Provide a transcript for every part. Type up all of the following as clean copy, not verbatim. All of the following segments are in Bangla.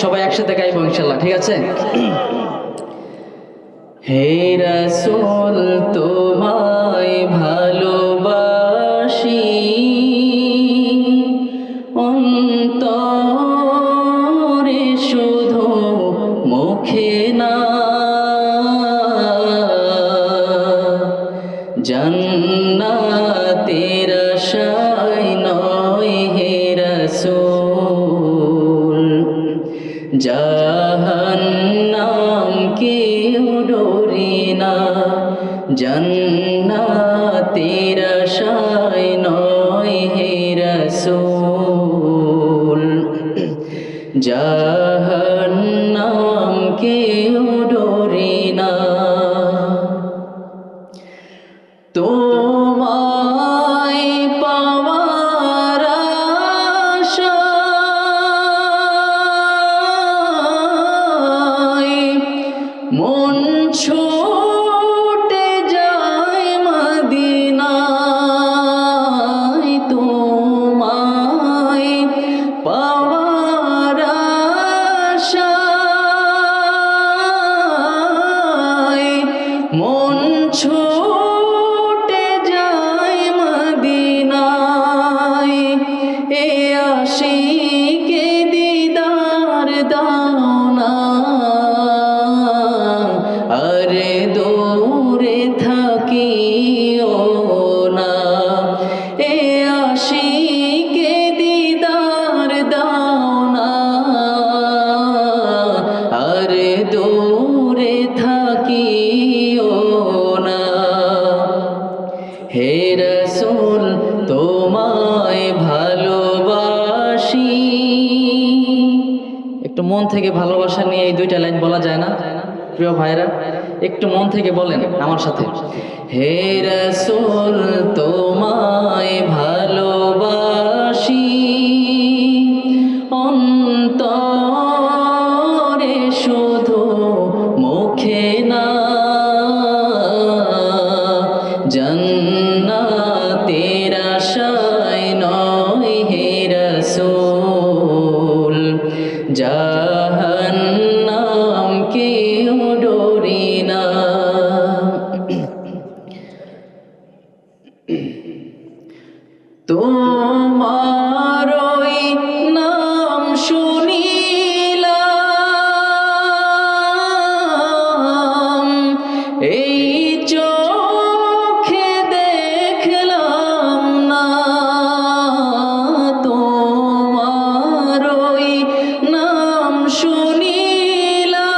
সবাই একসাথে গাইবো ইনশাআল্লাহ, ঠিক আছে? হে রাসূল তোমায় ভালোবাসি অন্তরে শুধু মুখে না, জান্নাতের আশায় নয় হে রাসূল, জাহান্নাম কেউ ডরি না, জান্নাতের আশায় নয় হে রাসূল, জাহান্নাম কেউ ডরি না। তোমায় পাওয়ার আশায় মন ছুটে যায় মদিনায়, তোমায় পাওয়ার আশায় মন ছুটে যায় মদিনায়, এ আশিকে দিদার দাও না, আরে দূরে থাকিও না, এ আশিকে দিদার দাও না, আরে দূরে থাকিও না। হে রাসূল তোমায় ভালোবাসি, একটু মন থেকে ভালোবাসা নিয়ে এই দুইটা লাইন বলা যায় না প্রিয় ভাইরা? একটু মন থেকে বলেন আমার সাথে, হে রাসূল তোমায় ভালোবাসি অন্তরে শুধু মুখে না, জান্নাতের আশায় নয় হে রাসূল, জাহান্নাম কেউ ডরি না। তোমার ওই নাম শুনিলাম, এই চোখে দেখলাম না, তোমার ওই নাম শুনিলাম,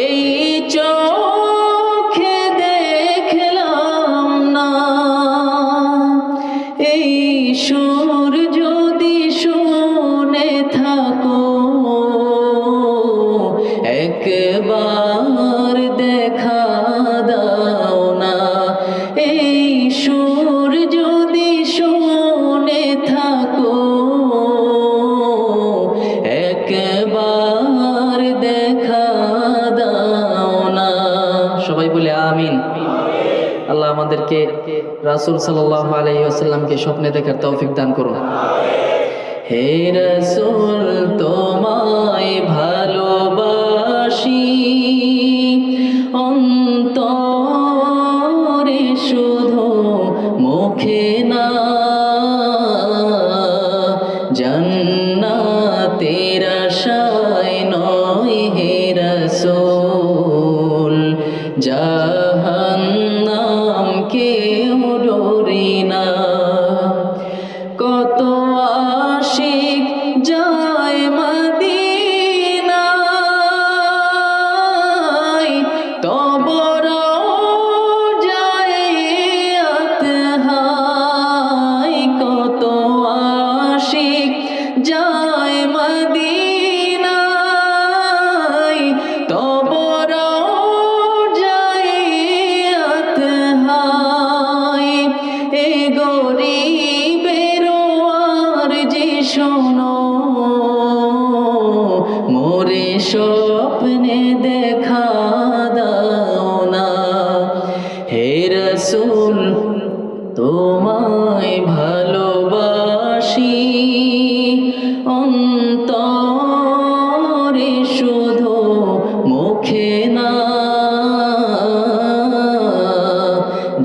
এই চোখে দেখলাম না, এই সুর যদি শুনে থাকো একবার দেখা দাও না, এই সুর যদি শুনে থাকো একবার দেখা দাও না। সবাই বলে আমিন। আল্লাহ আমাদেরকে রাসূল সাল্লাল্লাহু আলাইহি ওয়াসাল্লামকে স্বপ্নে দেখার তৌফিক দান করুন। হে রাসূল তোমায় ভালোবাসি অন্তরে শুধু মুখে না, জান্নাতের আশায় নয় হে রাসূল, জাহান্নাম কেউ ডরি না। কত আশিক যায় মদিনায়, তব রওজায় আতহায়, কত আশিক যায় মদিনায়, তব রওজায় আতহায়, এ গরিবের আরজি শোনো, মোরে স্বপ্নে দেখা দাও না, হে রাসূল তোমায় ভালোবাসি অন্তরে শুধু মুখে না,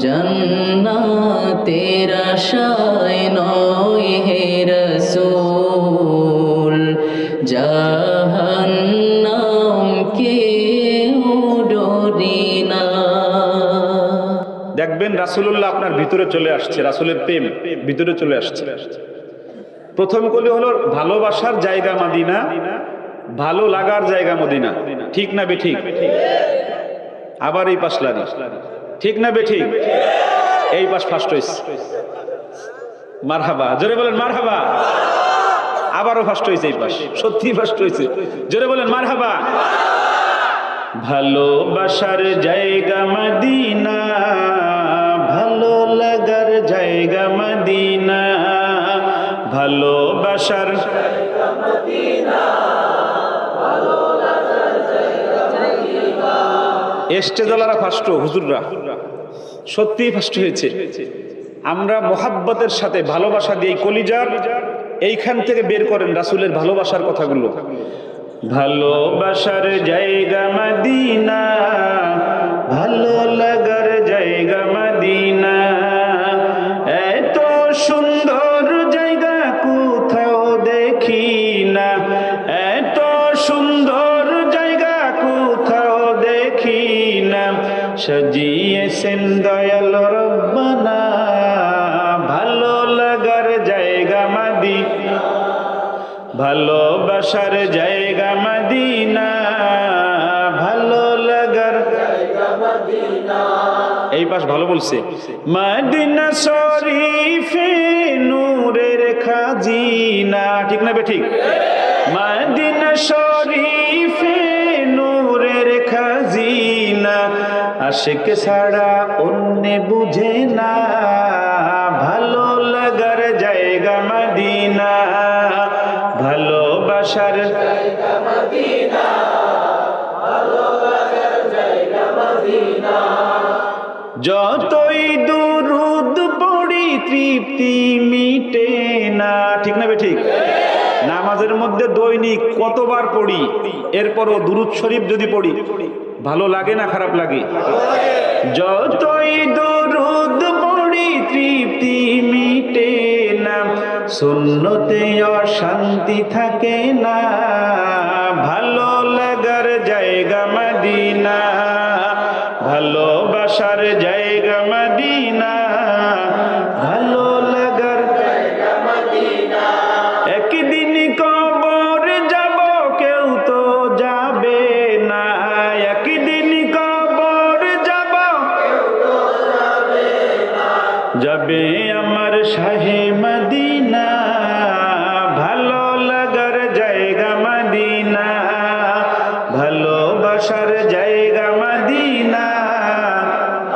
জান্নাতের আশায় নয় হে রাসূল, জাহান্নাম কেউ ডরি না। দেখবেন রাসূলুল্লাহ আপনার ভিতরে চলে আসছে, রাসূলের প্রেম ভিতরে চলে আসছে। প্রথম কলি হলো ভালোবাসার জায়গা মদিনা, ভালো লাগার জায়গা মদিনা। ঠিক না বেঠিক? আবার এই পাশ লাগি, ঠিক না বেঠিক? এই পাশ ফার্স্ট হইছে, মারহাবা, জোরে বলেন মারহাবা। আবারও ফার্স্ট হয়েছে এই পাশ, সত্যি ফার্স্ট হয়েছে, জোরে বলেন মারহাবা। ভালোবাসার জায়গা মদিনা, ভালো লাগার জায়গা মদিনা, ভালোবাসার জায়গা মদিনা, ভালো লাগার জায়গা মদিনা। এস্টেজলারা ফার্স্ট, হুজুররা সত্যি ফার্স্ট হয়েছে। আমরা মোহাব্বতের সাথে ভালোবাসা দিয়ে কলিজার এইখান থেকে বের করেন রাসূলের ভালোবাসার কথাগুলো। ভালোবাসার জায়গা মদিনা, ভালো লাগার জায়গা মদিনা, এত সুন্দর জায়গা কোথাও দেখি না, এত সুন্দর জায়গা কোথাও দেখি না, সাজিয়েছেন দয়াল রব্বানা ভালো লাগার জায়গা মদিনা, ভালোবাসার জায়গা মদিনা, ভালো লাগার জায়গা মদিনা। এই পাশ ভালো বলছে। মদিনা শরীফে নূরের খাজিনা, ঠিক না বেঠিক? মদিনা শরীফে নূরের খাজিনা, আশিক ছাড়া অন্য বুঝে না, ভালো লাগার জায়গা মদিনা, ভালোবাসার জায়গা মদিনা, ভালো লাগার জায়গা মদিনা। যতই দুরূদ পড়ি তৃপ্তি মিটে না, ঠিক না বেঠিক? নামাজের মধ্যে দৈনিক কতবার পড়ি, এরপরও দুরূদ শরীফ যদি পড়ি ভালো লাগে না খারাপ লাগে? যতই দুরূদ পড়ি তৃপ্তি মিটে না, সুন্নতে অশান্তি থাকে না, ভালো লাগার জায়গা মদিনা, ভালোবাসার জায়গা মদিনা, ভালো লাগার জায়গা মদিনা। একদিন কবর যাব কেউ তো যাবে না, একদিন কবর যাব কেউ তো যাবে না, যাবে আমার শাহে মদিনা, ভালো লাগার জায়গা মদিনা, ভালোবাসার জায়গা মদিনা,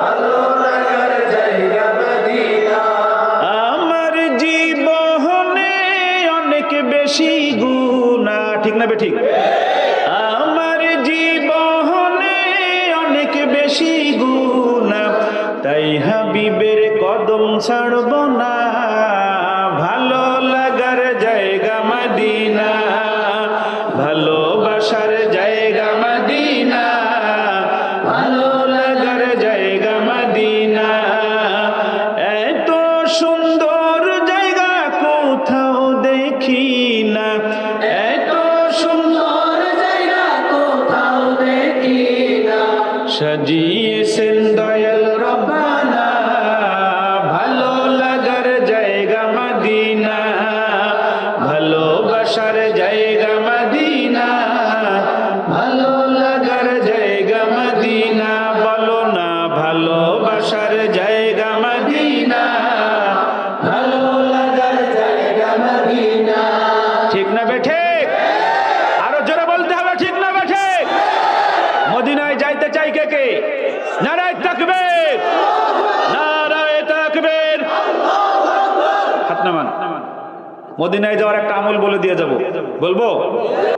ভালো লাগার জায়গা মদিনা। আমার জীবনে অনেক বেশি গুনাহ, ঠিক না বেঠিক? আমার জীবনে অনেক বেশি গুনাহ, তাই হাবিবের কদম ছাড়ব না, ভালো লাগার জায়গা মদিনা, ভালোবাসার জায়গা মদিনা, ভালো লাগার জায়গা মদিনা, এত সুন্দর জায়গা কোথাও দেখি না, এত সুন্দর জায়গা কোথাও দেখি না, সাজিয়েছেন দয়াল রব্বানা ভালো লাগার জায়গা মদিনা, ভালোবাসার জায়গা মদিনা, ভালো লাগার জায়গা মদিনা। বলো না ভালোবাসার জায়গা মদিনা, ভালো লাগার জায়গা মদিনা। ঠিক না বেঠিক? আরো জোরে বলতে হবে, ঠিক না বেঠিক? মদিনায় যাইতে চাই কে কে? নারায়ে তাকবীর, নারায়ে তাকবীর। হাত নামান। মদিনায় যাওয়ার একটা আমল বলে দিয়ে যাব, বলবো?